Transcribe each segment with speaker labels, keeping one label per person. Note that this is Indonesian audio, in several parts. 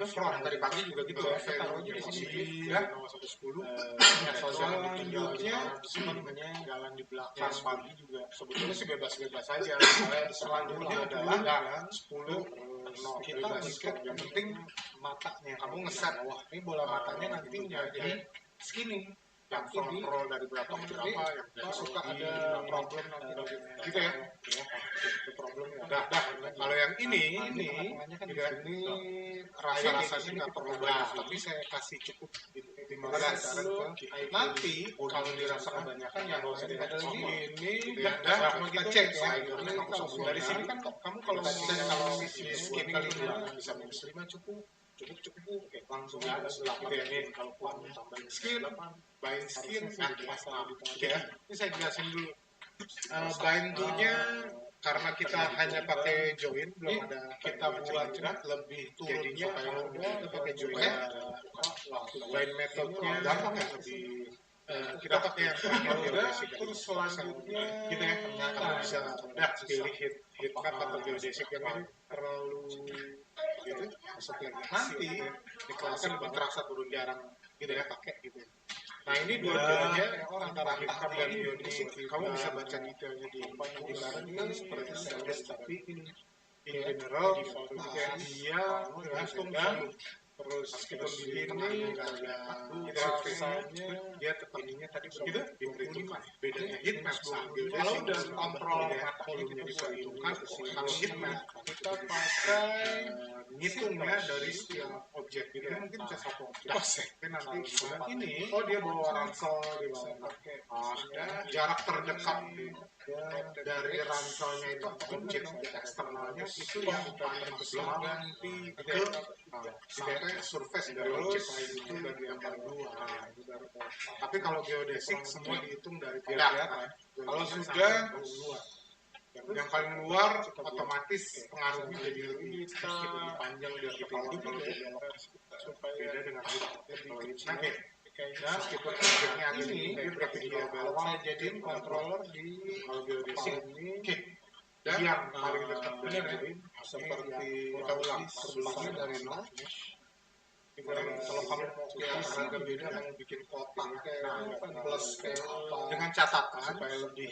Speaker 1: terus orang tadi pagi juga gitu
Speaker 2: saya taruh aja di sini
Speaker 1: ya
Speaker 2: 0 sampai 10
Speaker 1: selanjutnya
Speaker 2: sebenarnya jalan di belakang pagi juga sebetulnya sih bebas-bebas aja selanjutnya adalah yang 10 kita mikir yang penting matanya kamu ngeset wah ini bola matanya nanti jadi skinny nanti di roll dari berapa ke berapa yang suka ada problem nanti gitu ya itu problemnya dah kalau yang ini rasa-rasanya nggak perlu banyak tapi saya kasih cukup 15 nanti kalau dirasa kebanyakan yang nggak usah dikasih ini dah kita cek ya dari sini kan kamu kalau skinny kali bisa minus 5 cukup oke langsung ya gitu ya nih kalau tambahin skin buying skin ya ini saya jelasin dulu bantunya karena kita hanya pakai join belum ada kita buat lebih turun supaya kita pakai join lain metodenya gampang ya lebih kita pakai yang udah terus selanjutnya gitu ya kamu bisa udah pilih hit map atau geodesic yang ini terlalu gitu masuk lagi nanti di kelas lebih terasa turun jarang gitu ya pakai gitu. Nah ini dua-duanya antara hit map dan geodesic kamu bisa baca detailnya di barang ini seperti standar tapi in general dia langsung terus kita ini rasanya dia tetap ininya tadi gitu diperhitungkan bedanya hit map kalau udah kontrol volumenya diperhitungkan kalau hit map kita pakai ngitungnya dari setiap objek gitu mungkin bisa satu objek nanti ini dia bawa ransel dia pakai jarak terdekat dari ranselnya itu objek eksternalnya itu yang paling besar ganti ke sampai surface dari objek lain itu dari yang paling luar. Tapi kalau geodesic semua dihitung dari kelihatan. Kalau sudah yang paling luar otomatis pengaruhnya jadi lebih panjang dari kepala supaya beda dengan nanti kayaknya meskipun objeknya ini dia berarti dia belok saya jadiin controller di kalau geodesic ini yang paling dekat dari seperti kita ulang sebelumnya dari nol. Kalau kamu mau agak beda mau bikin kotak plus dengan catatan supaya lebih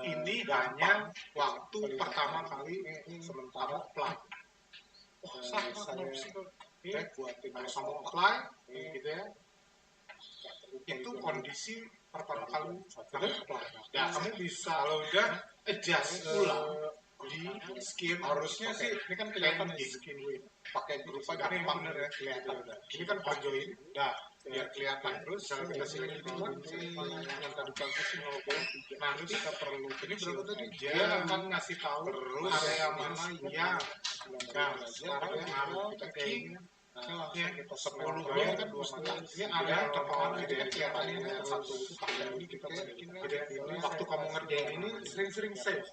Speaker 2: ini hanya waktu pertama kali sementara apply. Saya buatin kamu apply gitu ya. Itu kondisi pertama kali apply. Ya kamu bisa kalau udah adjust ulang di skin harusnya sih ini kan kelihatan di skin pakai berupa gampang bener ya kelihatan ini kan per join biar kelihatan terus kalau kita select yang tadi bagus sih nanti kita perlu ini berapa tadi dia akan ngasih tahu area mana yang sekarang kita kayaknya ya 10 ya kan 2 mata ini ada terpengaruh gitu ya kelihatannya satu ini kita waktu kamu ngerjain ini sering-sering save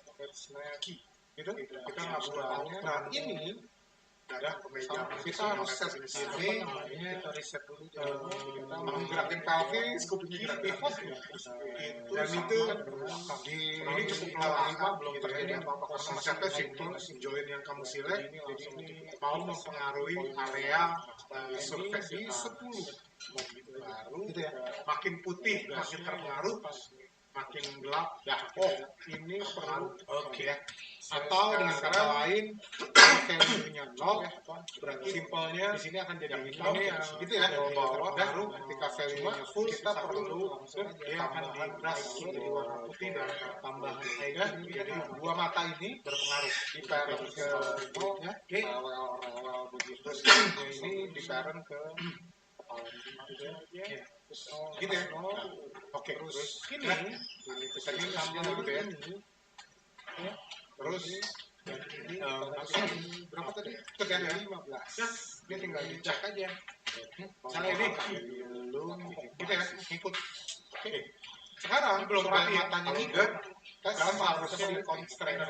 Speaker 2: key gitu kita nggak tahu nah ini kita harus set ini kita reset dulu kamu gerakin pelvis kupingnya pivot dan itu ini cukup lama belum terjadi apa-apa karena masih simpel join yang kamu select mau mempengaruhi area surface di 10 baru gitu ya makin putih makin terpengaruh makin gelap ini perlu ya atau dengan kata lain value-nya 0 berarti simpelnya di sini akan jadi hitam gitu ya bawah baru ketika value-nya full kita perlu dia akan di brush jadi warna putih dan tambahan air jadi dua mata ini berpengaruh di parent ke ya begitu ini di parent ke kepala gitu ya oke terus ini tadi tambah gitu ya terus ini berapa tadi tekan ya 15 dia tinggal dicek aja misalnya ini belum gitu ya ikut oke sekarang belum rapi matanya juga sekarang harusnya di constraint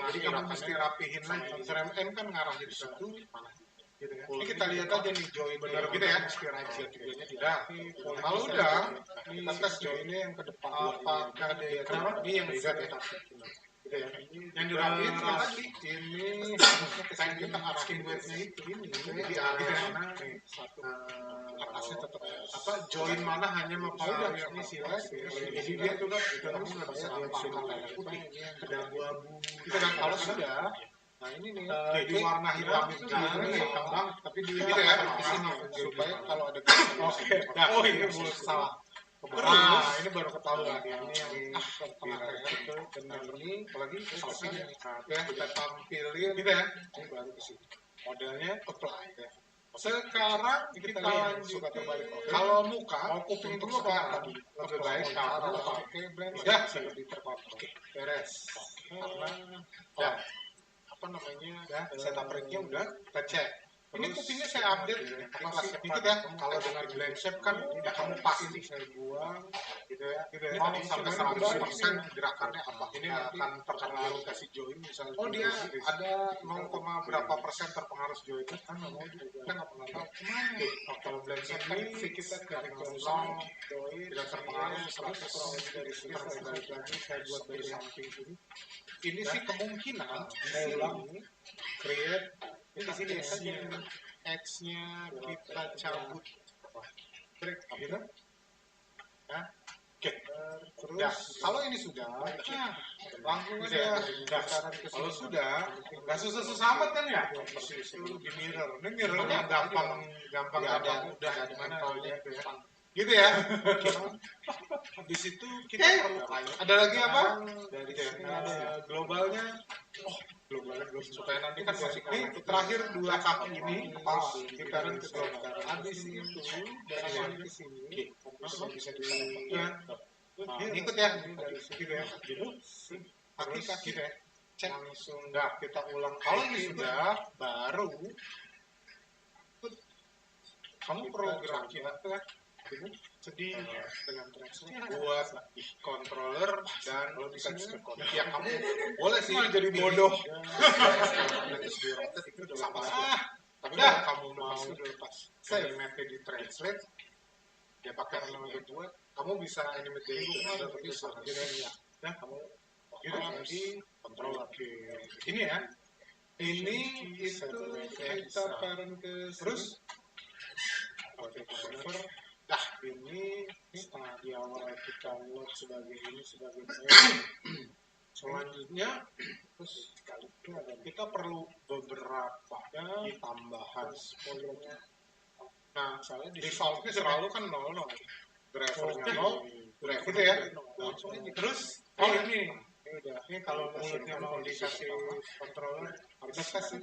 Speaker 2: jadi kamu mesti rapihin lagi constraint M kan ngarahin ke situ gitu ya. Ini kita lihat aja nih join benar gitu ya inspirasi tidak kalau udah kita tes joinnya yang ke depan apakah diagram ini yang beda ya gitu ya.
Speaker 1: Yang dirapiin cuma tadi.
Speaker 2: Ini harusnya kesini kita arahin weightnya itu ini.
Speaker 1: Jadi
Speaker 2: mana satu atasnya tetap apa join mana hanya mempengaruhi ini sila. Jadi dia tuh kan kamu nggak bisa rapangkan kayak putih. Ada abu-abu. Itu kan kalau sudah. Nah ini nih di warna hitam itu sebenarnya hitam banget, tapi di
Speaker 1: Gitu ya,
Speaker 2: di sini supaya kalau ada
Speaker 1: Oke.
Speaker 2: oh ini salah. Nah, ini baru ketahuan ya. Ini yang tengah itu dan ini apalagi kesini ya kita tampilin gitu ya. Ini baru ke sini. Modelnya apply ya. Sekarang kita lanjut terbalik. Kalau muka mau kuping dulu sekarang lebih baik kamu pakai blend ya lebih terkontrol. Oke, beres. Karena ya apa namanya ya setup rate-nya udah kita cek. Ini kupingnya saya update ikut ya. Kalau dengan blend shape kan ya kamu pasti saya buang gitu ya. Gitu ya. Mau sampai 100% gerakannya apa? Ini akan terpengaruh kasih join misalnya. Oh dia ada 0, berapa persen terpengaruh join itu kan mau kita nggak pernah tahu. Kalau blend shape kan kita dari join tidak terpengaruh 100 dari sini balik lagi saya buat dari samping ini. Ini sih kemungkinan saya ulang create ini di sini X-nya kita cabut break gitu ya oke terus ya, kalau ini sudah langsung aja daftaran ke kalau sudah nggak susah-susah amat kan ya di mirror ini mirrornya gampang udah di mana gitu ya habis itu kita perlu ada lagi apa dari ada globalnya globalnya belum supaya nanti kan masih ini terakhir dua kaki ini kita ke global habis itu dari sini ke sini bisa dilakukan ikut ya dari sini ya gitu kaki ya cek langsung nggak kita ulang kalau ini sudah baru kamu perlu gerakin apa sedih dengan buat controller dan ya kamu boleh sih jadi bodoh tapi kalau kamu mau animate di translate ya pakai animate buat kamu bisa animate di Google bisa ya kamu gitu jadi controller ini ya ini itu kita parent ke terus nah ini setengah di awal kita load sebagai ini sebagai selanjutnya terus sekalipun ada kita perlu beberapa tambahan spoilernya nah misalnya defaultnya selalu kan 0 drivernya 0 gitu ya terus ini udah ini kalau mulutnya mau dikasih controller harus kasih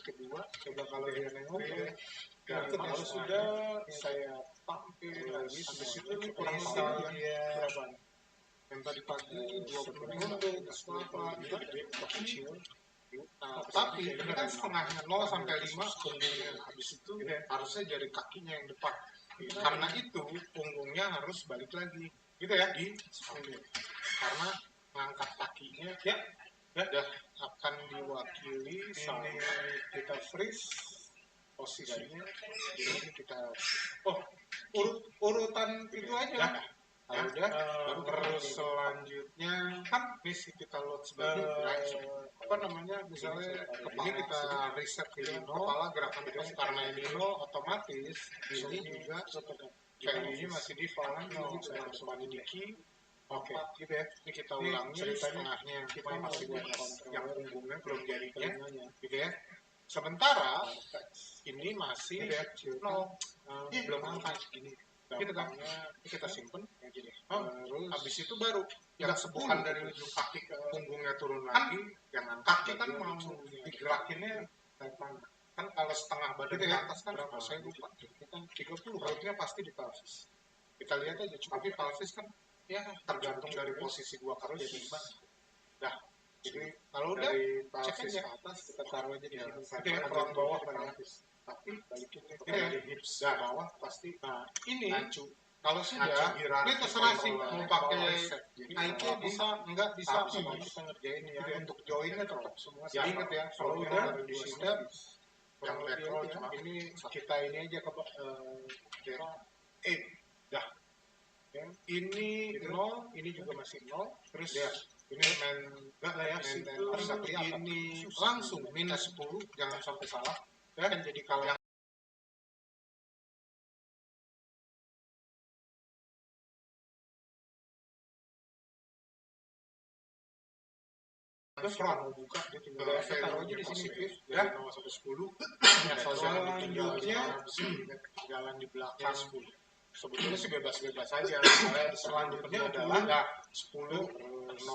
Speaker 2: kedua coba kalau dia nengok ya kalau sudah saya tampil lagi habis itu ini kurang lebih berapa yang tadi pagi 20 menit apa itu kecil tapi ini kan setengahnya 0 sampai 5 punggungnya habis itu harusnya jari kakinya yang depan karena itu punggungnya harus balik lagi gitu ya di 10 karena ngangkat kakinya ya udah akan diwakili sama kita freeze posisinya jadi kita urutan itu aja udah baru terus selanjutnya kan misi kita load sebagai apa namanya misalnya ini kita reset ke kepala gerakan terus karena ini otomatis ini juga kayak ini masih default jadi langsung di key. Oke, gitu ya. Ini kita ulangi setengahnya. Kita masih buat yang punggungnya belum jadinya, gitu ya. Sementara ini masih nol, belum angkat segini. Gitu kan? Ini kita simpen. Terus habis itu baru yang bukan dari ujung kaki ke punggungnya turun lagi, yang kaki kan mau digerakinnya kapan? Kan kalau setengah badan ke atas kan berapa? Saya lupa. Kan 30, harusnya pasti di pelvis. Kita lihat aja. Tapi pelvis kan ya tergantung dari posisi dua karo jadi gimana. Nah, jadi kalau udah cek aja ke atas kita taruh aja di sini. Itu front bawah pelvis. Tapi balikin di hips ke bawah pasti. Nah, ini kalau sudah ini terserah sih mau pakai IT bisa enggak bisa semua kita ngerjain ya untuk joinnya tetap semua. Jadi ingat ya kalau udah di sini yang level ini kita ini aja ke dah. ini 0, ini juga masih 0, terus ya ini enggak lah ya, ini langsung minus 10, jangan sampai salah ya, kan jadi kalau yang terus mau buka dia tinggal taruh aja di sini ya 0 sampai 10. Selanjutnya jalan di belakang 10. Sebetulnya sih bebas-bebas saja. Selanjutnya adalah 10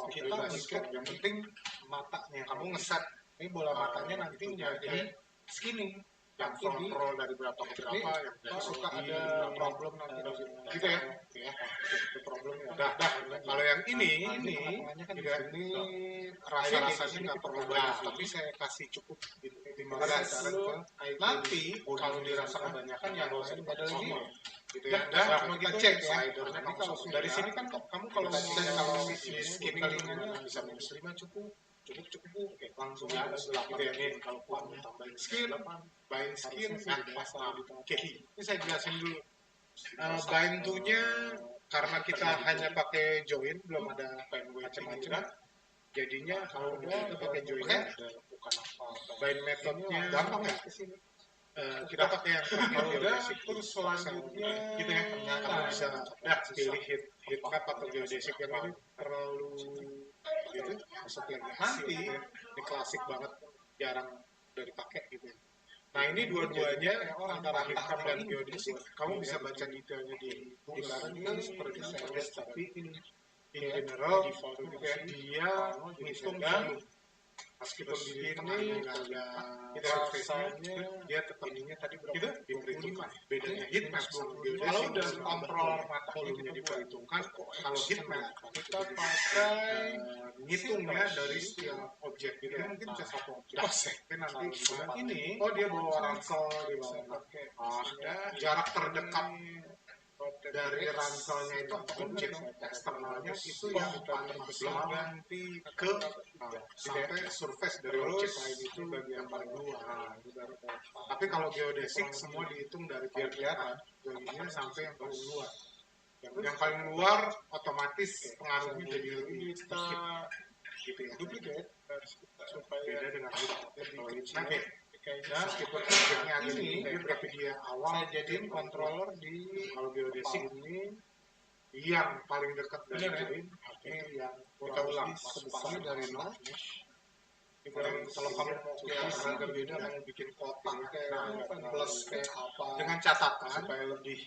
Speaker 2: kita mikir yang penting matanya. Kamu ngeset ini bola matanya nanti jadi skinny. Yang kontrol dari berapa ke berapa yang suka ada problem nanti gitu ya. Itu problemnya. Kalau yang ini rasa-rasanya nggak perlu banyak, tapi saya kasih cukup 15 nanti kalau dirasa kebanyakan ya nggak usah dipakai lagi gitu ya. Kita cek ya. Nanti kalau dari sini kan kamu kalau mau skinny bisa minus 5 cukup oke, langsung ya gitu ya. Nih kalau mau tambahin skin buying skin oke, ini saya jelasin dulu. Bantunya karena kita hanya pakai join, belum ada macam-macam, jadinya kalau kita pakai join bind methodnya gampang ya. Kita pakai yang geodesic, terus selanjutnya gitu ya, kamu bisa pilih hit map atau geodesic. Yang ini terlalu gitu masuk nanti ini klasik banget, jarang udah dipakai gitu ya. Nah ini dua-duanya antara hitam dan geodesic, kamu bisa baca detailnya di barang ini seperti saya, tapi ini in general dia ngitung meskipun di ini nggak ada surface-nya, dia tetap ininya tadi berapa diperhitungkan. Bedanya heatmap sama geodesic, kalau udah controller matanya diperhitungkan. Kalau heatmap kita pakai ngitungnya dari setiap objek, gitu ya. Mungkin bisa satu objek nanti ini dia bawa ransel, dia bawa jarak terdekat dari ranselnya itu objek eksternalnya itu yang paling belum ganti ke sampai surface dari objek lain itu bagian paling luar. Tapi kalau geodesic semua dihitung dari biar kelihatan joinnya sampai yang paling luar. Yang paling luar otomatis pengaruhnya jadi lebih sedikit gitu ya. Duplicate supaya beda dengan lebih kecil. Kayaknya meskipun objeknya ini dia berarti dia awal saya jadiin controller di kalau geodesic ini yang paling dekat dari join, ini yang kita ulang sebesar dari 0. Kalau kamu mau agak beda, mau bikin kotak kayak plus kayak apa, dengan catatan supaya lebih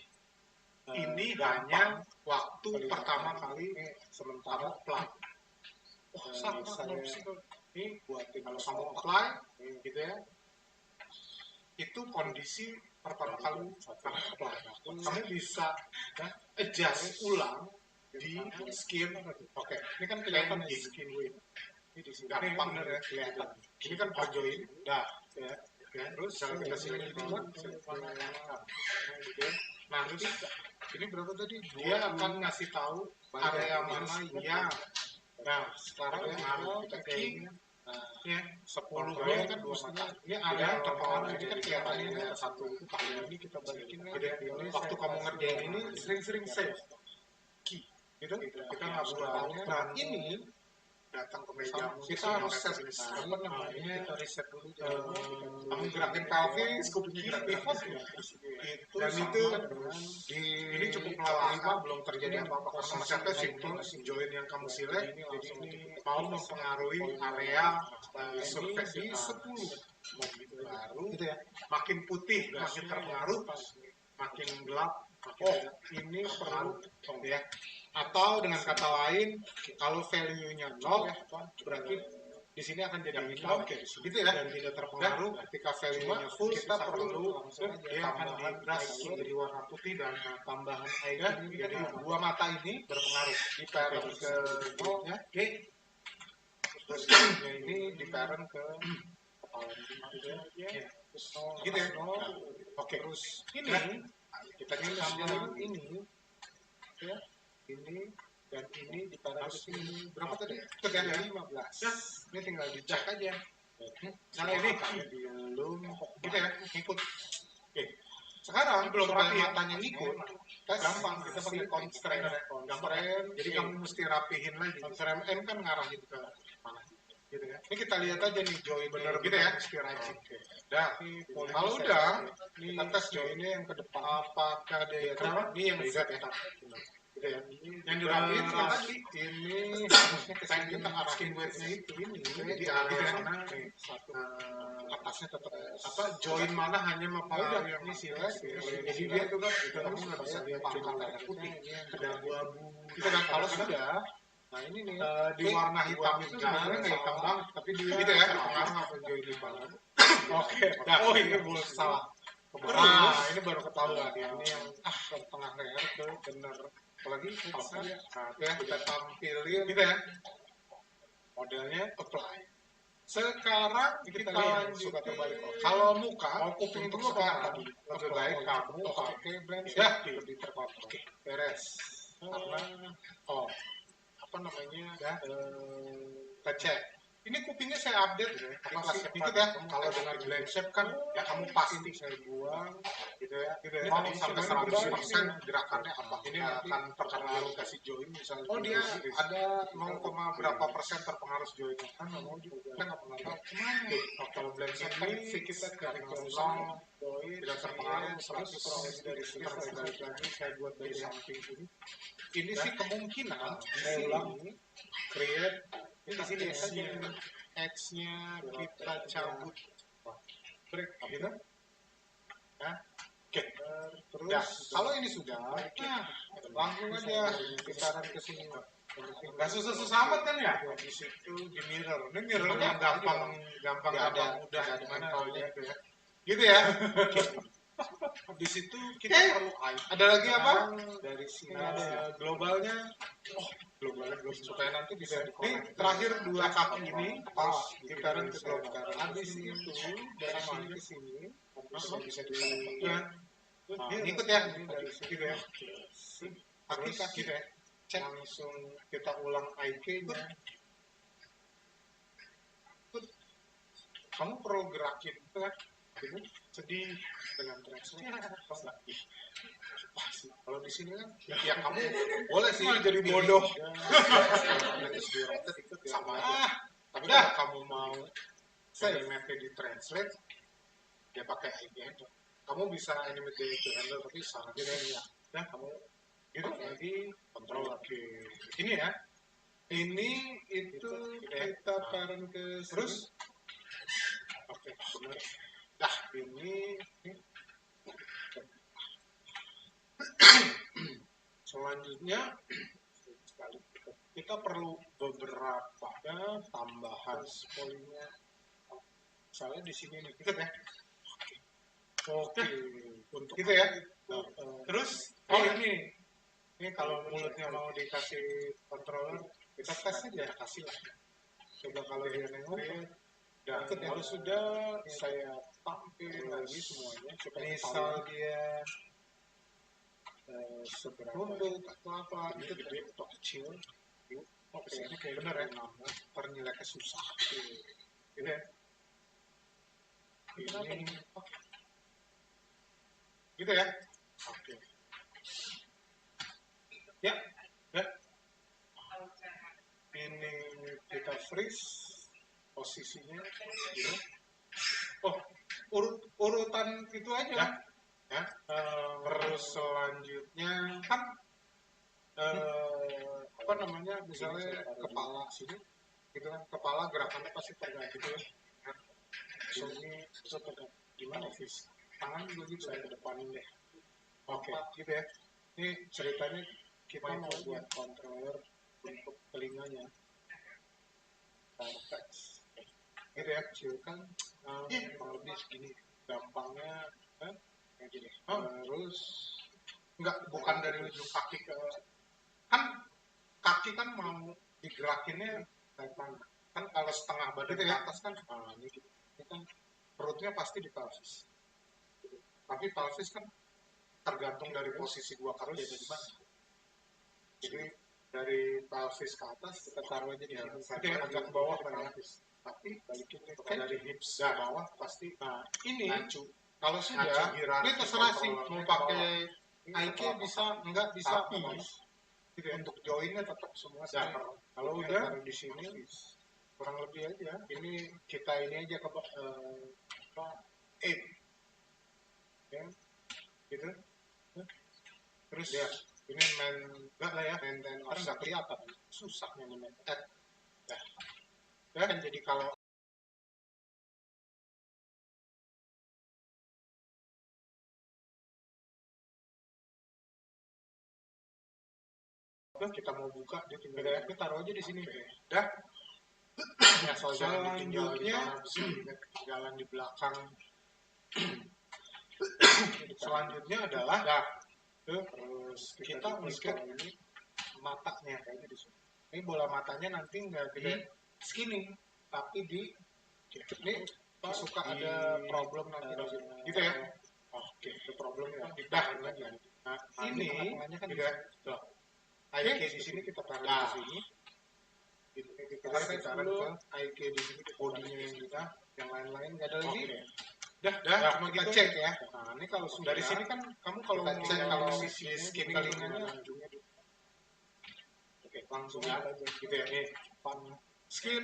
Speaker 2: ini hanya waktu pertama kali sementara apply. Sama ini buatin kalau kamu apply gitu ya, itu kondisi pertama kali apply. Kamu bisa adjust ulang di skin. Oke, ini kan kelihatan di skin win. Ini di sini gampang ya kelihatan. Ini kan per join, ya. Terus kalau kita select nah ini berapa tadi? Dia akan ngasih tahu area mana yang. Nah, sekarang kita kayaknya ya 10 ini kan mestinya ini ada yang terpengaruh, ini kan kelihatannya ada satu ini kita balikin ini waktu kamu ngerjain ini sering-sering save key gitu kita nggak tahu. Nah ini datang ke meja kita harus set apa namanya, kita reset dulu kamu gerakin pelvis key pivot itu dan itu di ini cukup melelahkan, belum terjadi apa-apa karena masih simple join yang kamu select jadi ini mau mempengaruhi area surface di 10 baru gitu ya, makin putih makin terpengaruh, makin gelap ini perlu ya. Atau dengan kata lain, kalau value-nya 0, berarti di sini akan jadi hitam, gitu ya, dan tidak terpengaruh. Ketika value-nya full, kita perlu dia akan di-brush jadi warna putih dan tambahan air. Jadi dua mata ini berpengaruh di parent ke 0 ya, terus ini di parent ke kepala gitu ya. Gitu ya. Oke, terus ini kita tambah ini ya. Ini dan ini di parent ini berapa tadi? Tergantung 15. Ini tinggal dicek aja. Nah ini belum gitu ya, ikut. Oke. Sekarang
Speaker 1: belum
Speaker 2: supaya
Speaker 1: rapi ya?
Speaker 2: matanya ngikut, gampang kita pakai constraint. Constraint,
Speaker 1: Jadi kamu mesti rapihin lagi.
Speaker 2: constraint M kan ngarahin ke mana gitu ya. Ini kita lihat aja nih join
Speaker 1: Bener
Speaker 2: gitu ya.
Speaker 1: mesti rajin.
Speaker 2: Dah, kalau udah
Speaker 1: Ini
Speaker 2: kita tes
Speaker 1: joinnya yang ke depan.
Speaker 2: apakah dia
Speaker 1: Kenapa?
Speaker 2: ini yang set ya. Gitu ya.
Speaker 1: Yang dirapiin
Speaker 2: Nah,
Speaker 1: tadi.
Speaker 2: ini harusnya ke sini kita arahin
Speaker 1: Skin
Speaker 2: ke
Speaker 1: weight-nya
Speaker 2: sini.
Speaker 1: itu.
Speaker 2: Ini
Speaker 1: Di
Speaker 2: area
Speaker 1: area
Speaker 2: sana
Speaker 1: sana.
Speaker 2: nih, satu atasnya tetap
Speaker 1: Apa join mana hanya mempengaruhi yang
Speaker 2: ini silet
Speaker 1: jadi dia tuh kan kamu nggak bisa lihat
Speaker 2: cuma
Speaker 1: cuma
Speaker 2: ada putih
Speaker 1: ada abu-abu
Speaker 2: kita kan kalau sudah nah ini nih
Speaker 1: di warna hitam itu sebenarnya nggak hitam banget tapi dia
Speaker 2: gitu ya
Speaker 1: terpengaruh apa join banget.
Speaker 2: oke oh ini boleh salah nah ini baru ketahuan ya ini yang ke tengah leher tuh bener apalagi ya kita tampilin gitu ya modelnya apply sekarang kita
Speaker 1: suka terbalik
Speaker 2: kalau muka
Speaker 1: mau kuping
Speaker 2: untuk
Speaker 1: dulu
Speaker 2: sekarang
Speaker 1: apa
Speaker 2: lebih baik kamu pakai blend ya lebih terkontrol beres karena apa namanya kita cek ini kupingnya saya update ya ikut ya kalau dengan blend shape kan ya kamu pasti saya buang gitu ya mau sampai 100% gerakannya apa ini akan terpengaruh kasih join misalnya dia ada 0, berapa persen terpengaruh join kan mau juga kita nggak pernah tahu kalau blend shape kan kita karena nol tidak terpengaruh 100 dari balik lagi saya buat dari samping ini sih kemungkinan saya ulang create ini di sini saja X-nya kita cabut break gitu ya oke terus kalau ini sudah langsung aja kisaran ke sini nggak susah-susah amat kan ya di situ di mirror ini mirror yang gampang mudah gimana gitu ya habis itu kita perlu ada lagi apa dari sini ada globalnya globalnya belum supaya nanti bisa ini terakhir dua kaki ini pas kitaran ke global habis itu dari sini ke sini bisa ikut ya dari sini ya kaki deh cek langsung kita ulang IK nya kamu perlu gerakin itu kan ini sedih dengan translate kalau di sini kan ya kamu boleh sih jadi bodoh sama aja tapi kalau kamu mau animate di translate ya pakai IPN kamu bisa animate di handle tapi sarannya ya kamu gitu lagi kontrol ini ya ini itu kita parent ke terus oke benar nah ini selanjutnya kita perlu beberapa tambahan polinya misalnya di sini nih kita ya oke untuk itu ya terus ini kalau mulutnya mau dikasih controller kita tes aja kasih lah coba kalau dia nengok dan kalau sudah saya tampil lagi semuanya supaya misal dia seberapa runduk atau apa itu gede atau kecil oke ini kayak bener ya pernilainya susah gitu ya ini gitu ya oke ya ini kita freeze posisinya gitu. Urutan itu aja ya terus selanjutnya kan apa namanya misalnya kepala sini gitu kan kepala gerakannya pasti tegak gitu ya sini tegak gimana sih tangan juga gitu saya kedepanin deh oke gitu ya ini ceritanya kita mau buat controller untuk telinganya gitu ya kecilkan kurang lebih segini gampangnya kayak gini terus enggak bukan dari ujung kaki ke kan kaki kan mau digerakinnya kan kalau setengah badan ke atas kan ini kan perutnya pasti di pelvis tapi pelvis kan tergantung dari posisi dua kaki ada di mana jadi dari pelvis ke atas kita taruh aja di sini agak ke bawah pelvis tapi balikin dari hips ke bawah pasti ini Kalau sudah, ini terserah sih mau pakai IK bisa, enggak bisa, gitu ya. Untuk joinnya tetap semua sih. Kalau udah di sini kurang lebih aja. Ini kita ini aja ke ya, gitu. Terus ya, ini enggak lah ya, maintain nggak kelihatan, susah maintain. Ya kan jadi kalau kita mau buka dia tinggal ya, kita taruh aja di sini. Dah. Ya, selanjutnya jalan di belakang. Selanjutnya adalah terus kita ikat ini matanya kayaknya di sini. Ini bola matanya nanti nggak di skinning, tapi di ini suka ada problem nanti gitu ya. Oke, itu problemnya di dahan lagi. Nah, ini kan juga IK di sini kita taruh di sini. Kita taruh ke IK di sini, bodinya yang kita, yang lain-lain nggak ada lagi. Dah, cuma kita cek ya. Nah, ini kalau dari sini kan kamu kalau mau cek kalau si skinning telingannya oke, langsung aja gitu ya. Nih, skin,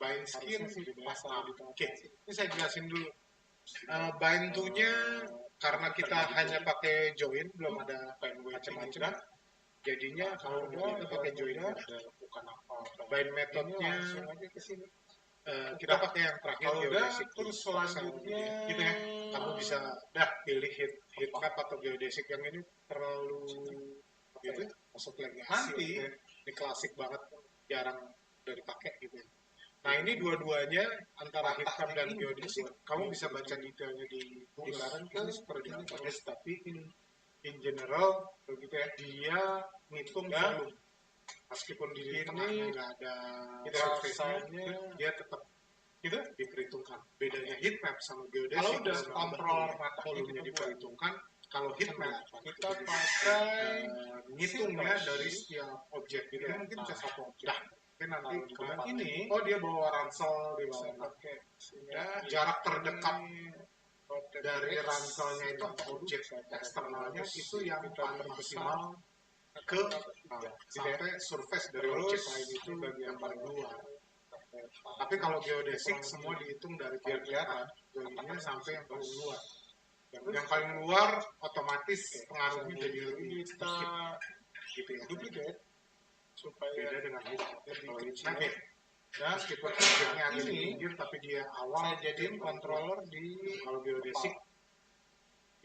Speaker 2: bind skin, oke. Ini saya jelasin dulu. Bind to-nya karena kita hanya pakai join, belum ada macam-macam. Jadinya kalau kita pakai join bukan apa. Bind methodnya kita pakai yang terakhir geodesic. Terus selanjutnya gitu ya. Kamu bisa pilih heat map atau geodesic. Yang ini terlalu gitu masuk legasi. Nanti ini klasik banget, jarang udah dipakai gitu ya. Nah, ini dua-duanya antara heat map dan geodesic. Kamu bisa baca detailnya di Google kan seperti ini, tapi in general begitu ya, dia ngitung volume. Meskipun di tengahnya nggak ada surface-nya, dia tetap gitu diperhitungkan. Bedanya heat map sama geodesic, kalau udah kontrol mata volumenya diperhitungkan, kalau heat map kita pakai ngitungnya dari setiap objek. Jadi mungkin bisa satu objek. Nanti ini, dia bawa ransel, dia bawa pakai jarak terdekat dari ranselnya itu objek eksternalnya itu yang paling maksimal ke sampai surface dari objek lain itu bagian paling luar. Tapi kalau geodesic semua dihitung dari biar kelihatan joinnya sampai yang paling luar. Yang paling luar otomatis pengaruhnya jadi lebih sedikit gitu ya. Duplicate supaya beda dengan lebih kecil. Dan meskipun objeknya ada di pinggir tapi dia awal saya jadiin controller di kalau geodesic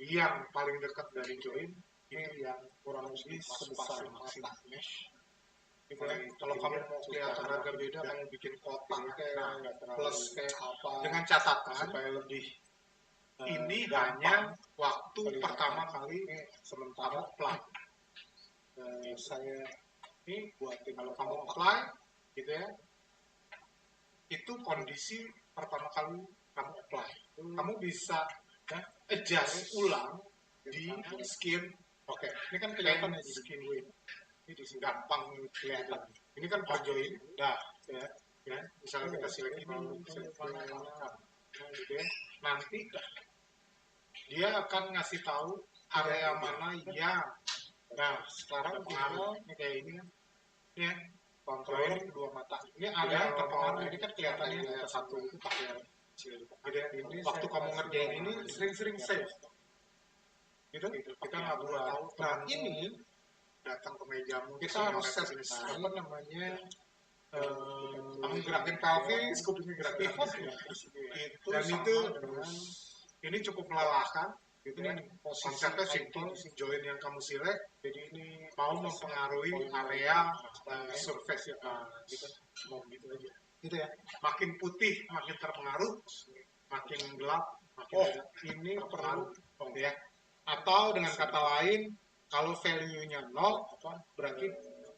Speaker 2: yang paling dekat dari join ini yang kurang lebih sebesar mata mesh. Kalau kamu mau kelihatan agak beda, kamu bikin kotak plus kayak apa dengan catatan supaya lebih ini hanya waktu pertama kali sementara apply. Saya ini buatin kalau kamu apply gitu ya, itu kondisi pertama kali kamu apply. Kamu bisa adjust ulang di skin. Oke, ini kan kelihatan di skin wave. Ini di sini gampang kelihatan. Ini kan per join, ya. Misalnya kita select ini, nanti dia akan ngasih tahu area mana yang. Nah, sekarang pengaruh ini kayak ini kan, ya. Kontrol kedua mata. Ini ada yang terpengaruh. Ini kan kelihatannya ada satu itu pakai. Ini waktu kamu ngerjain ini sering-sering save. Gitu, kita nggak buat. Nah, ini datang ke mejamu kita harus set apa namanya kamu gerakin pelvis, kupingnya gerakin pivot ya. Itu dan itu ini cukup melelahkan. Gitu ini konsepnya simple, join yang kamu select, jadi ini mau mempengaruhi area surface ya, gitu, mau gitu aja, gitu ya. Makin putih makin terpengaruh, makin gelap makin ini perlu ya. Atau dengan kata lain, kalau value-nya 0, berarti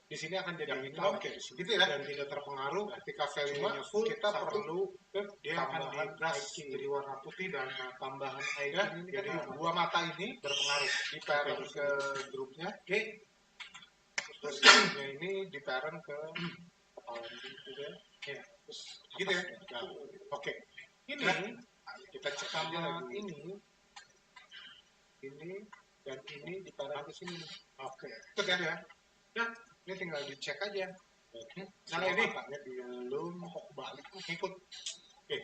Speaker 2: di sini akan jadi hitam, gitu ya, dan tidak terpengaruh. Ketika value-nya full, kita perlu dia akan di-brush jadi warna putih dan tambahan air ini. Jadi dua mata ini berpengaruh di parent ke grupnya, terus grupnya ini di parent ke kepala gitu ya. Terus gitu ya. Oke, ini kita cek sama ini. ini dan ini ditaruh ke sini. Oke, itu kan ya. Nah, ini tinggal dicek aja. Nah ini matanya belum kok balik ngikut. Oke.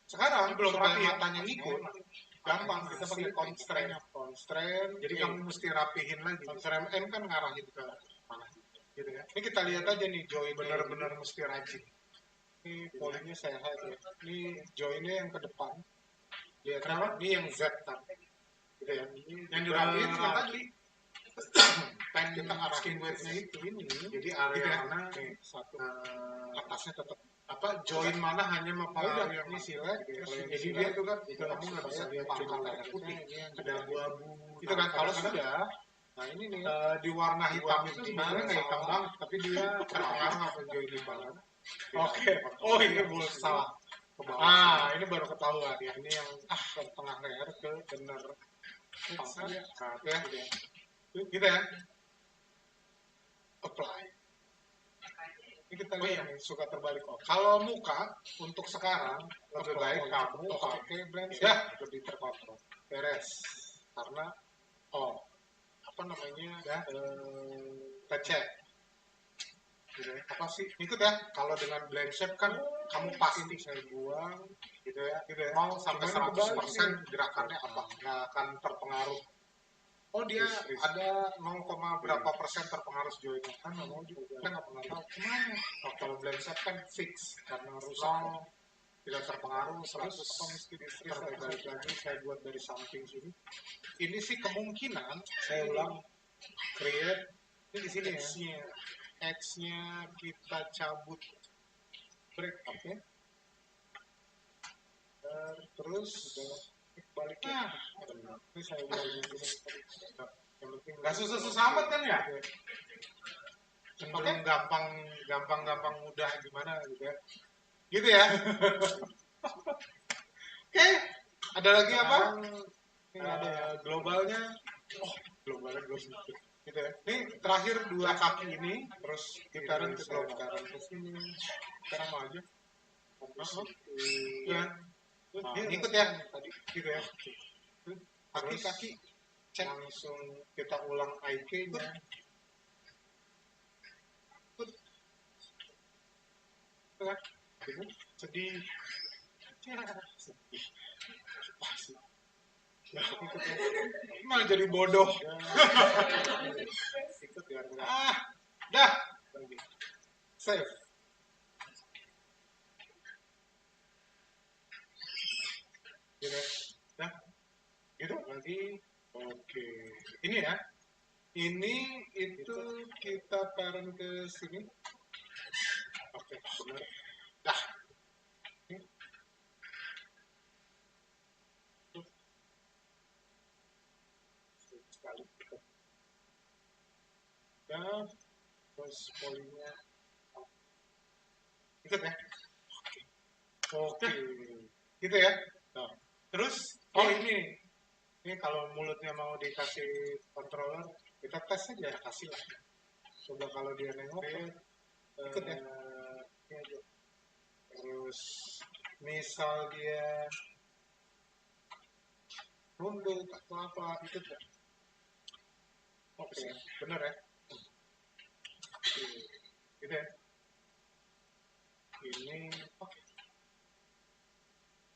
Speaker 2: Sekarang belum rapi matanya ngikut. Gampang kita pakai constraint. Jadi kamu mesti rapihin lagi. Constraint M kan ngarahin ke mana gitu ya. Ini kita lihat aja nih join benar-benar mesti rajin. Ini polinya sehat ya. Ini joinnya yang ke depan. Lihat kenapa? Ini yang Z kan. Gitu ya. Yang dirapihin yang tadi. Pen kita arahin weight-nya itu ini. Jadi area mana satu atasnya tetap apa join mana hanya mempengaruhi yang ini select jadi dia itu kan kamu nggak bisa lihat cuma merah putih ada abu-abu itu kan kalau sudah nah ini nih di warna hitam itu sebenarnya nggak hitam banget tapi dia terpengaruh apa join di bawah. Oke, oh ini salah ini baru ketahuan ya ini yang ke tengah leher ke benar ya gitu ya apply. Ini kita lihat nih, suka terbalik kok. Kalau muka untuk sekarang lebih baik kamu pakai blend ya lebih terkontrol. Beres. Karena apa namanya ya kita cek. Gitu ya. Apa sih? Ikut ya. Kalau dengan blend shape kan kamu pasti saya buang gitu ya. Mau sampai 100% gerakannya apa? Nggak akan terpengaruh. Oh dia ada 0, berapa persen terpengaruh joinnya kan nggak mau juga kita nggak pernah tahu kemana. Kalau blend set kan fix karena rusak tidak terpengaruh 100 mesti balik lagi saya buat dari samping sini. Ini sih kemungkinan saya ulang create ini di sini ya X-nya kita cabut break up-nya terus baliknya ini saya ulang nggak susah-susah amat kan ya cenderung gampang mudah gimana gitu ya oke ada lagi apa globalnya globalnya belum gitu ya ini terakhir dua kaki ini terus kita ke global ke sini sekarang mau aja ya ikut ya tadi gitu ya kaki cek langsung kita ulang IK-nya sedih malah jadi bodoh ikut ya dah save gitu dah gitu lagi oke ini ya ini itu kita parent ke sini oke benar dah sekali ya terus polinya ikut ya oke gitu ya nah, terus ini kalau mulutnya mau dikasih controller kita tes aja kasih lah coba kalau dia nengok ikut ya terus misal dia runduk atau apa ikut ya oke bener ya gitu ya ini oke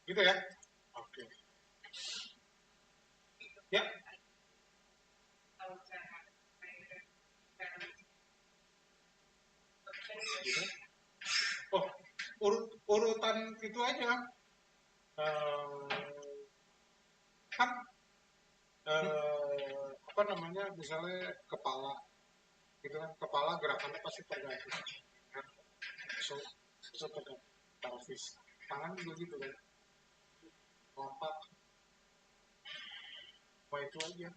Speaker 2: gitu ya oke ya gitu. Urutan itu aja kan apa namanya misalnya kepala gitu kan kepala gerakannya pasti tergantung kan so tergantung pelvis tangan juga gitu kan lompat mau itu aja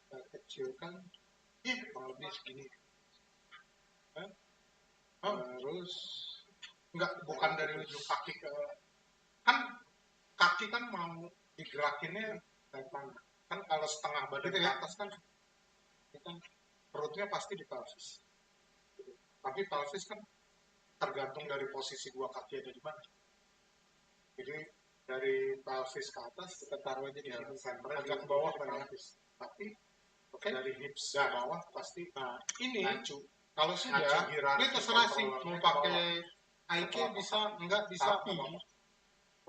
Speaker 2: kita kecilkan kurang lebih segini terus enggak bukan dari ujung kaki ke kan kaki kan mau digerakinnya dari mana kan kalau setengah badan ke atas kan perutnya pasti di pelvis tapi pelvis kan tergantung dari posisi dua kaki ada di mana Jadi dari pelvis ke atas kita taruh aja di sini,
Speaker 1: center
Speaker 2: agak ke bawah kan ya.
Speaker 1: tapi
Speaker 2: Dari hips ke bawah pasti.
Speaker 1: nah
Speaker 2: Ini
Speaker 1: ngacu
Speaker 2: kalau sudah, ini terserah sih mau pakai IK bisa, enggak bisa.
Speaker 1: Tapi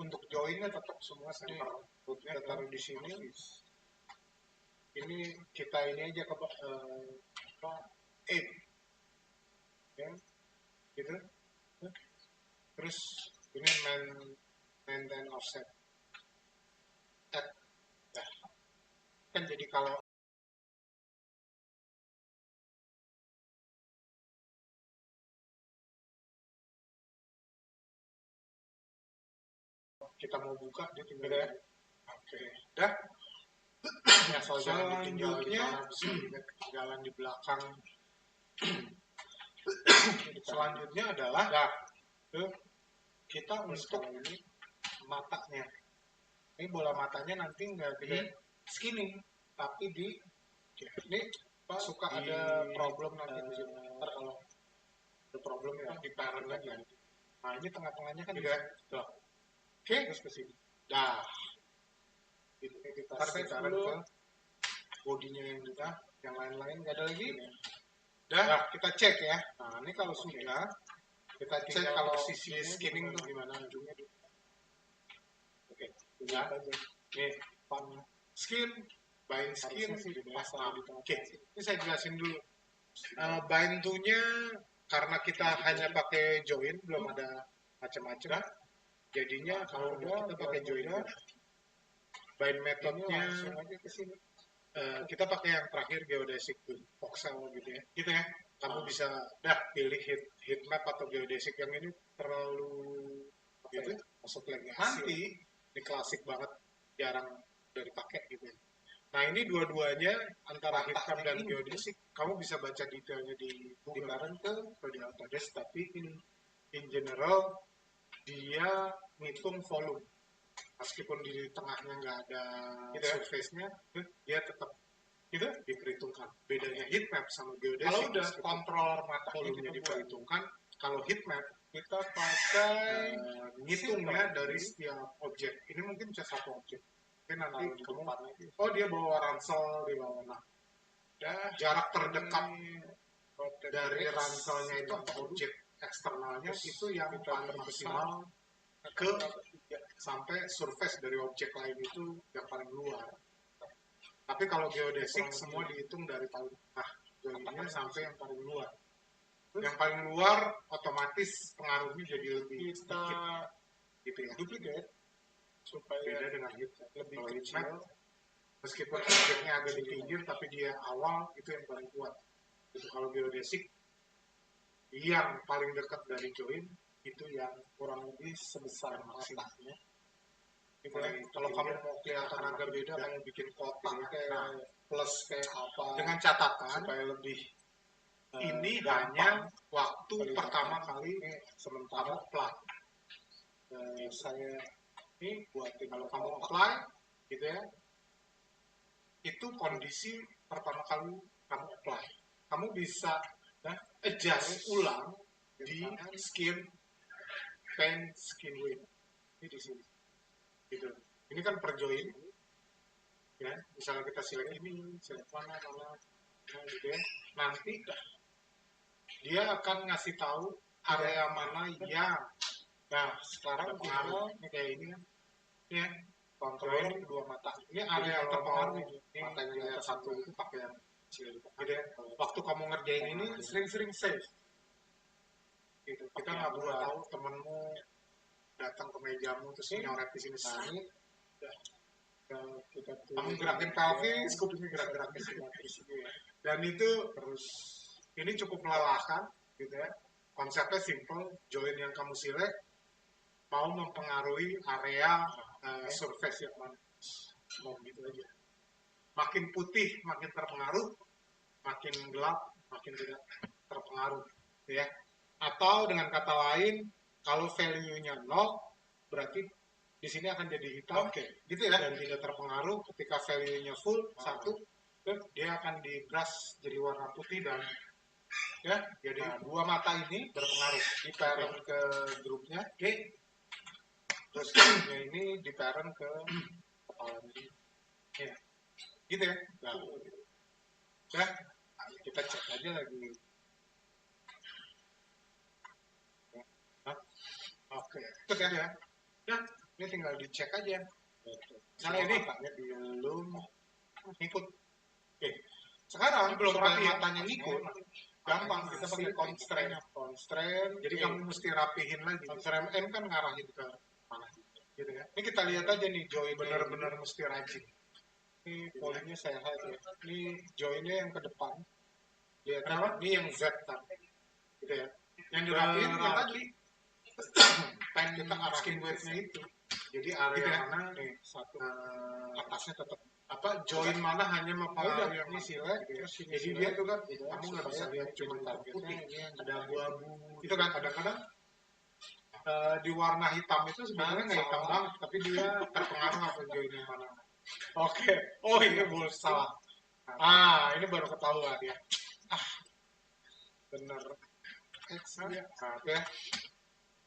Speaker 2: Untuk joinnya tetap semua center. Kita taruh di sini. Ini kita ini aja ke ya, gitu. Terus ini maintain offset. Ya. Kan jadi kalau kita mau buka dia tinggal ya. Oke. Dah. Asal jangan ditinggal di mana, bisa jalan di belakang. Selanjutnya adalah kita untuk ini matanya. Ini bola matanya nanti nggak di skinning, tapi di ini suka ada problem nanti di sini. Ntar kalau ada problem ya di parent lagi. Nah ini tengah-tengahnya kan juga. Oke, terus ke sini. Dah. Kita set dulu ke bodinya yang juga, yang lain-lain nggak ada lagi. Dah, kita cek ya. Nah ini kalau sudah kita cek kalau sisi skinning tuh gimana ujungnya. Oke, ya. Nih, skin, bind skin, oke. Ini saya jelasin dulu. Bind to-nya karena kita hanya pakai join, belum ada macam-macam. Jadinya kalau kita pakai join, bind methodnya kita pakai yang terakhir geodesic tuh, voxel gitu ya. Gitu ya. Kamu bisa pilih heat map atau geodesic. Yang ini terlalu gitu, masuk lagi. Nanti ini klasik banget, jarang udah dipakai gitu ya. Nah ini dua-duanya antara heat map dan geodesic, kamu bisa baca detailnya di Google atau di Autodesk, tapi in general dia ngitung volume. Meskipun di tengahnya nggak ada surface-nya, dia tetap gitu diperhitungkan. Bedanya heat map sama geodesic, kalau udah kontrol matanya diperhitungkan, kalau heat map kita pakai ngitungnya dari setiap objek. Ini mungkin bisa satu objek. Mungkin nanti kamu, dia bawa ransel di bawah. Nah, jarak terdekat dari ranselnya itu atau objek eksternalnya itu yang paling maksimal ke sampai surface dari objek lain itu yang paling luar. Tapi kalau geodesic semua dihitung dari paling joinnya sampai yang paling luar. Yang paling luar otomatis pengaruhnya jadi lebih sedikit, gitu ya. Duplicate supaya beda dengan heat lebih kecil. Meskipun objeknya agak di pinggir, tapi dia awal itu yang paling kuat. Itu kalau geodesic yang paling dekat dari join itu yang kurang lebih sebesar matanya. Kalau kamu mau kelihatan agak beda, kamu bikin kotak kayak plus kayak apa. Dengan catatan supaya lebih ini hanya waktu pertama kali sementara apply. Saya ini buatin kalau kamu apply, gitu ya. Itu kondisi pertama kali kamu apply. Kamu bisa adjust ulang di skin, pen, skin width. Ini di sini. Gitu. Ini kan per join, ya. Misalnya kita select ini, select mana, gitu ya. Nanti dia akan ngasih tahu area mana yang, sekarang pengaruh ini kayak ini kan, ya. Kontrol kedua mata. Ini area yang terpengaruh. Ini matanya lihat satu itu pakai yang kecil. Gitu ya. Waktu kamu ngerjain ini sering-sering save. Gitu. Kita nggak boleh tahu temenmu datang ke mejamu terus nyoret di sini. Kamu gerakin pelvis, kupingnya gerak-gerak di sini. Dan itu terus ini cukup melelahkan, gitu ya. Konsepnya simple, join yang kamu select mau mempengaruhi area surface yang mana. Mau gitu aja. Makin putih makin terpengaruh, makin gelap makin tidak terpengaruh, ya. Atau dengan kata lain, kalau value-nya 0 berarti di sini akan jadi hitam, gitu ya, dan tidak terpengaruh. Ketika value-nya full 1, dia akan di brush jadi warna putih dan ya, jadi dua mata ini berpengaruh di parent ke grupnya. terus joinnya ini di parent ke kepala ini. Ya, gitu ya. Nah, ya, kita cek aja lagi. Hah? Oke, itu kan ya. Nah, ini tinggal dicek aja. Nah, ini matanya belum ngikut. Oke. Sekarang
Speaker 1: belum
Speaker 2: supaya
Speaker 1: rapi ya?
Speaker 2: matanya ngikut, gampang kita pakai constraint. Constraint.
Speaker 1: Jadi kamu mesti rapihin lagi.
Speaker 2: Constraint M kan ngarahin ke mana gitu ya. Ini kita lihat aja nih join
Speaker 1: Benar-benar mesti rajin.
Speaker 2: ini polynya sehat ya. Ini joinnya yang ke depan. Lihat
Speaker 1: Kenapa?
Speaker 2: ini yang Z kan. Gitu ya.
Speaker 1: Yang dirapihin yang tadi
Speaker 2: Pen kita arahin
Speaker 1: skin
Speaker 2: ke
Speaker 1: weight-nya
Speaker 2: Z.
Speaker 1: itu. Jadi area
Speaker 2: Gitu ya.
Speaker 1: mana
Speaker 2: Nih, satu
Speaker 1: atasnya
Speaker 2: atasnya tetap apa
Speaker 1: join mana hanya
Speaker 2: udah
Speaker 1: mempengaruhi yang
Speaker 2: ini
Speaker 1: mana.
Speaker 2: select
Speaker 1: Gitu ya.
Speaker 2: terus ini
Speaker 1: Jadi
Speaker 2: select,
Speaker 1: dia tuh kan
Speaker 2: gitu ya,
Speaker 1: kamu nggak bisa
Speaker 2: supaya
Speaker 1: lihat
Speaker 2: ini
Speaker 1: cuma
Speaker 2: jadi
Speaker 1: targetnya
Speaker 2: putih.
Speaker 1: ini yang ada abu-abu.
Speaker 2: Itu kan kadang-kadang di warna hitam itu sebenarnya nggak hitam
Speaker 1: salah.
Speaker 2: banget, tapi dia terpengaruh apa join yang mana. Oke, oh ini salah. Ah, ini baru ketahuan ya. Ah, bener. X ya, ya.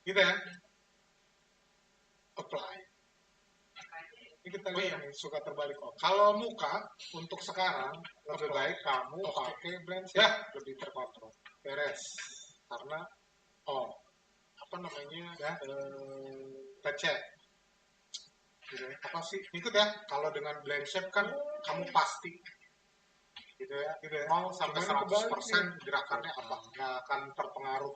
Speaker 2: Gitu ya. Apply. Ini kita lihat nih, suka terbalik. Oh, kalau muka untuk sekarang lebih baik kamu pakai blend ya, lebih terkontrol. Beres. Karena apa namanya ya, kita cek. Gitu ya. Apa sih? Ikut ya. Kalau dengan blend shape kan kamu pasti gitu ya. 0 sampai 100% gerakannya apa? Nggak akan terpengaruh.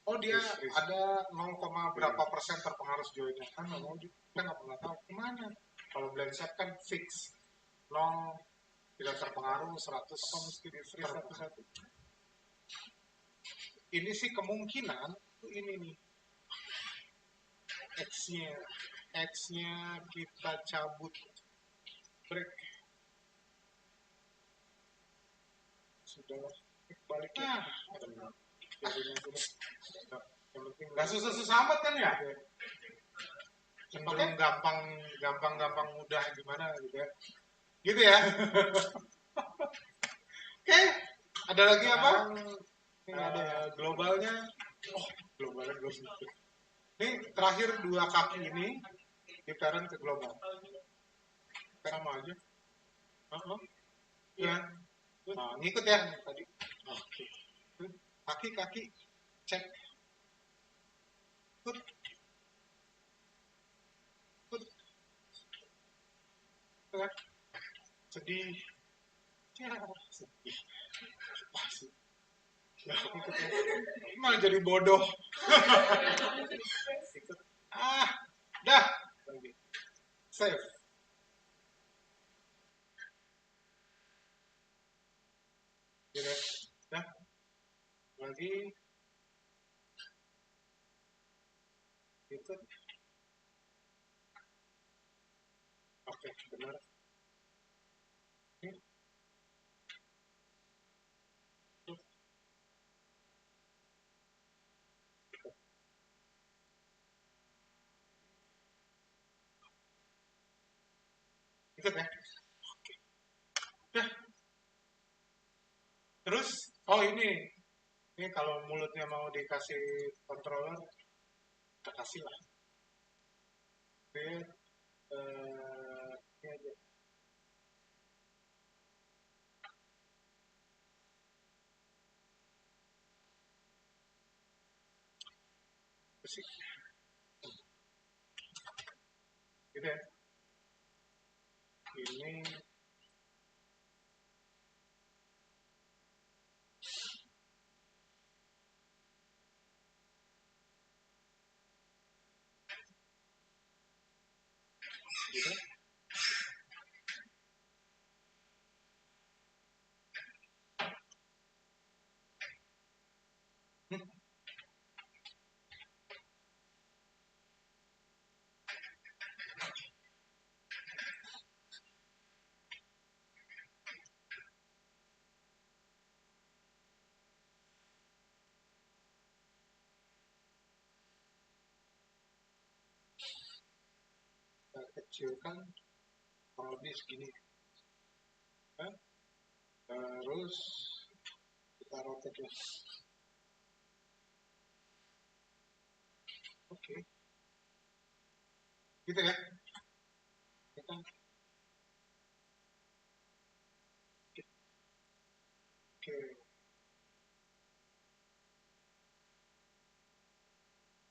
Speaker 2: Oh dia ada 0, berapa persen terpengaruh joinnya kan nggak mau kita nggak pernah tahu kemana. Kalau blend shape kan fix 0 tidak terpengaruh 100 apa mesti di freeze satu-satu. Ini sih kemungkinan ini nih X-nya kita cabut break sudah baliknya
Speaker 1: Nggak susah-susah amat kan ya?
Speaker 2: cenderung gampang mudah gimana gitu ya. Gitu ya. Oke, ada lagi apa? Ada ya. Globalnya. Oh, globalnya belum sedikit. Ini terakhir dua kaki ini di parent ke global. Sama aja. Ya. Nah, ngikut ya tadi. Oke. Kaki-kaki cek. Put. Sedih. Ya, sedih. Pasti. Ya, ikut ya. Malah jadi bodoh. Ikut. Dah. Save. Gitu. Dah. Lagi. Ikut. Oke, benar. Ikut ya. Oke. Dah. Terus, ini kalau mulutnya mau dikasih controller, kita kasih lah. Ini aja. Bersih. Gitu ya. Ini gitu. Kita kecilkan kurang lebih segini. Nah, terus kita rotate lah. Oke. gitu ya. Kita, oke,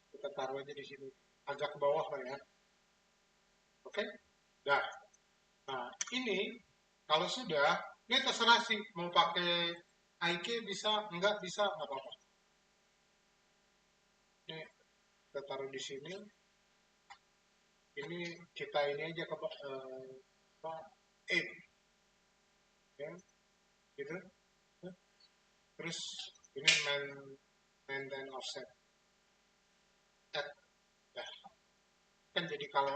Speaker 2: kita taruh aja di sini, agak ke bawah lah ya. Oke, dah. Nah, ini kalau sudah, ini terserah sih mau pakai IK bisa, enggak bisa, nggak apa-apa. Ini kita taruh di sini. Ini kita ini aja ke apa, 8, ya, gitu. Terus ini maintain offset. Add, ya. Kan jadi kalau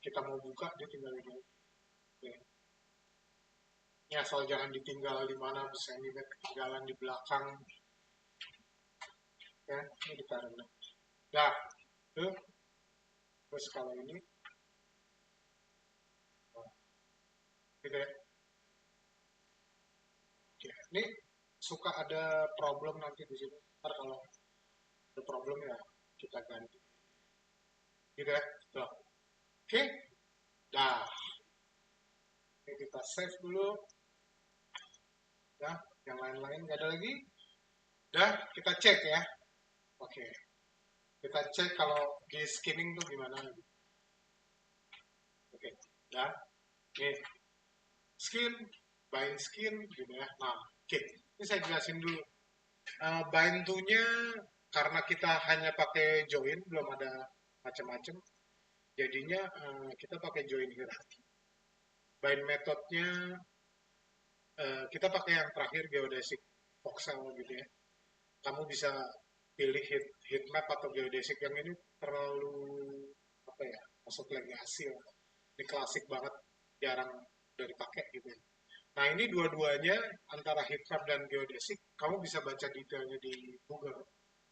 Speaker 2: kita mau buka dia tinggal ini. Ya. Ini asal jangan ditinggal di mana, bisa ini ketinggalan di belakang. Ya, ini ditaruh. Dah, tuh. Terus kalau ini, gitu ya. Oke, ini suka ada problem nanti di sini. Ntar kalau ada problem ya kita ganti. Gitu ya. Tuh. Oke, dah. Ini kita save dulu. Ya, yang lain-lain nggak ada lagi. Dah, kita cek ya. Oke, kita cek kalau di skimming tuh gimana. Oke, dah. Nih, skin, bind skin, gitu ya. Nah, oke. Ini saya jelasin dulu. Bind to-nya karena kita hanya pakai join, belum ada macam-macam. Jadinya kita pakai join hierarchy. Bind methodnya kita pakai yang terakhir geodesic voxel gitu ya. Kamu bisa pilih heat map atau geodesic, yang ini terlalu apa ya, masuk legasi lah. Ini klasik banget, jarang udah dipakai gitu ya. Nah ini dua-duanya antara heat map dan geodesic, kamu bisa baca detailnya di Google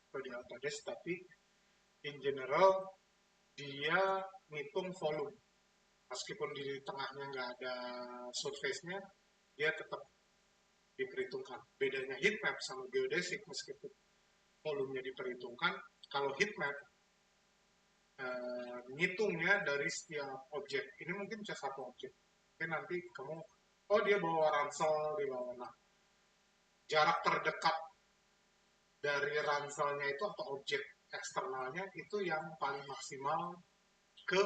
Speaker 2: atau di Autodesk, tapi in general dia ngitung volume. Meskipun di tengahnya nggak ada surface-nya, dia tetap diperhitungkan. Bedanya heat map sama geodesic, meskipun volumenya diperhitungkan, kalau heat map ngitungnya dari setiap objek. Ini mungkin bisa satu objek. Mungkin nanti kamu, oh dia bawa ransel di bawah. Nah, jarak terdekat dari ranselnya itu atau objek eksternalnya itu yang paling maksimal ke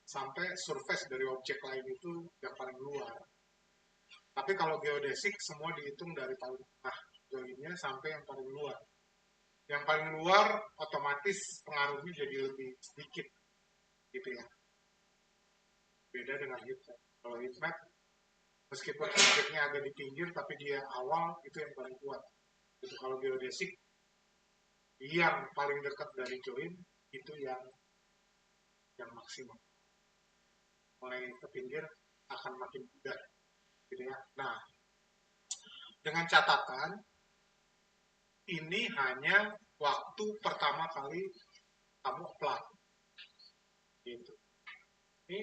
Speaker 2: sampai surface dari objek lain itu yang paling luar. Tapi kalau geodesic semua dihitung dari paling tengah joinnya sampai yang paling luar. Yang paling luar otomatis pengaruhnya jadi lebih sedikit gitu ya. Beda dengan heatmap. Kalau heatmap meskipun objeknya agak di pinggir tapi dia awal itu yang paling kuat. Itu kalau geodesic yang paling dekat dari join itu yang maksimal. Mulai ke pinggir akan makin mudah gitu ya. Nah, dengan catatan ini hanya waktu pertama kali kamu apply gitu. Ini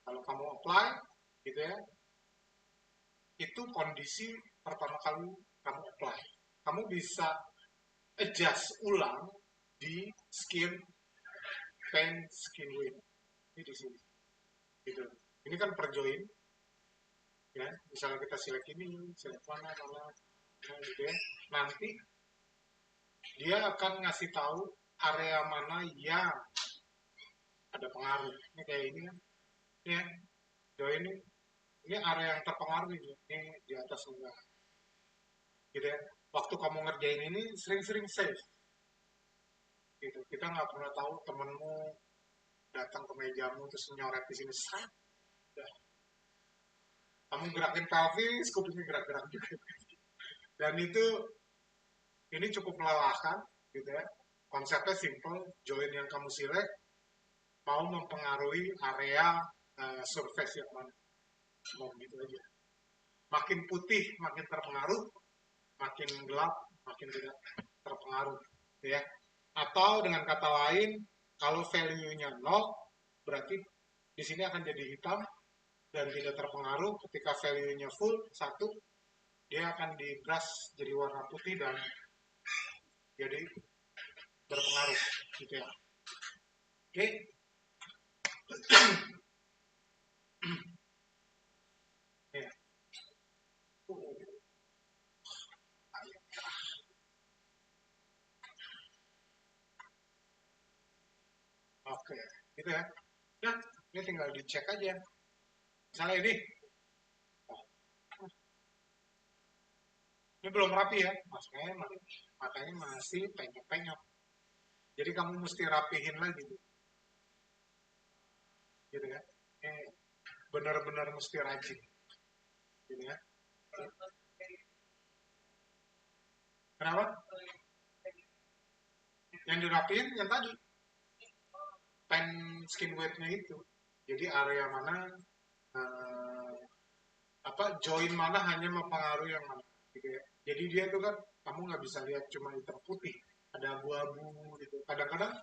Speaker 2: kalau kamu apply gitu ya, itu kondisi pertama kali kamu apply. Kamu bisa adjust ulang di skin pen skin width ini di sini gitu. Ini kan per join ya, misalnya kita select ini, select mana gitu ya. Nanti dia akan ngasih tahu area mana yang ada pengaruh. Ini kayak ini kan, ya join ini area yang terpengaruh ini di atas enggak gitu ya. Waktu kamu ngerjain ini sering-sering save gitu. Kita nggak pernah tahu temenmu datang ke mejamu terus nyoret di sini seret. Kamu gerakin pelvis, kupingnya gerak-gerak juga. Dan itu ini cukup melelahkan gitu ya. Konsepnya simple, join yang kamu select mau mempengaruhi area surface yang mana. Mau gitu aja. Makin putih makin terpengaruh, makin gelap makin tidak terpengaruh gitu ya. Atau dengan kata lain, kalau value-nya 0 berarti di sini akan jadi hitam dan tidak terpengaruh. Ketika value-nya full 1 dia akan di brush jadi warna putih dan jadi berpengaruh gitu ya. Oke. Ya. Oke, gitu ya. Nah, ini tinggal dicek aja. Misalnya ini belum rapi ya, makanya masih penyok-penyok. Jadi kamu mesti rapihin lagi, gitu ya. Ini benar-benar mesti rajin, gitu ya. Kenapa? Yang dirapihin yang tadi, pen skin weight-nya itu. Jadi area mana, eh, join mana hanya mempengaruhi yang mana, gitu ya. Jadi dia tuh kan kamu nggak bisa lihat cuma hitam putih, ada abu-abu gitu. Kadang-kadang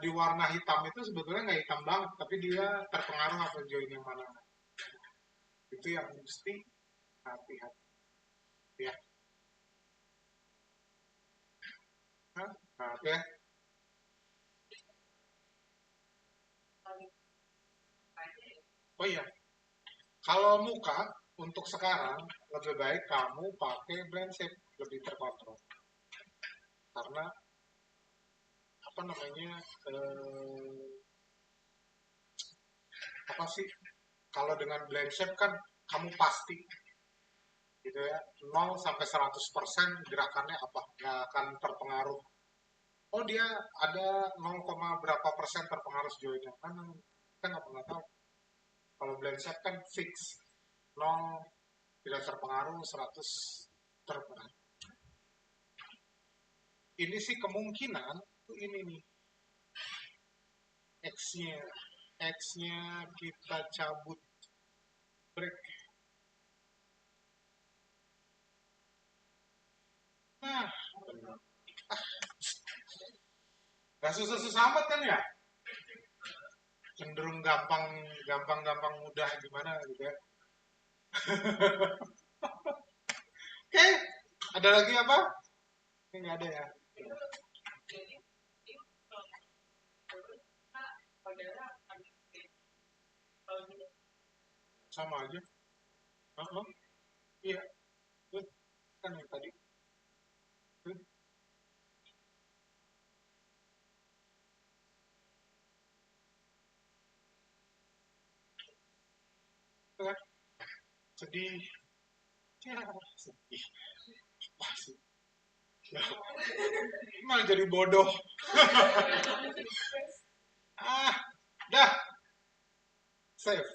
Speaker 2: di warna hitam itu sebetulnya nggak hitam banget, tapi dia terpengaruh atau join yang mana. Itu yang mesti hati-hati ya. Nah, oke. Oh iya, kalau muka untuk sekarang lebih baik kamu pakai blend shape, lebih terkontrol. Karena apa namanya, apa sih, kalau dengan blend shape kan kamu pasti gitu ya, 0 sampai 100% gerakannya apa, nggak akan terpengaruh. Oh dia ada 0, berapa persen terpengaruh joinnya kan, kita nggak pernah tahu. Kalau blend shape kan fix, 0 tidak terpengaruh, 100 terpengaruh. Ini sih kemungkinan ini nih, X-nya X-nya kita cabut, break. Nah, gak susah-susah amat kan ya? Cenderung gampang mudah gimana gitu ya. Oke, ada lagi apa? Ini nggak ada ya. Sama aja. Iya, itu kan yang tadi. Itu kan sedih. Ya, sedih. Wah, sih. Ya, malah jadi bodoh. Ah, dah, save.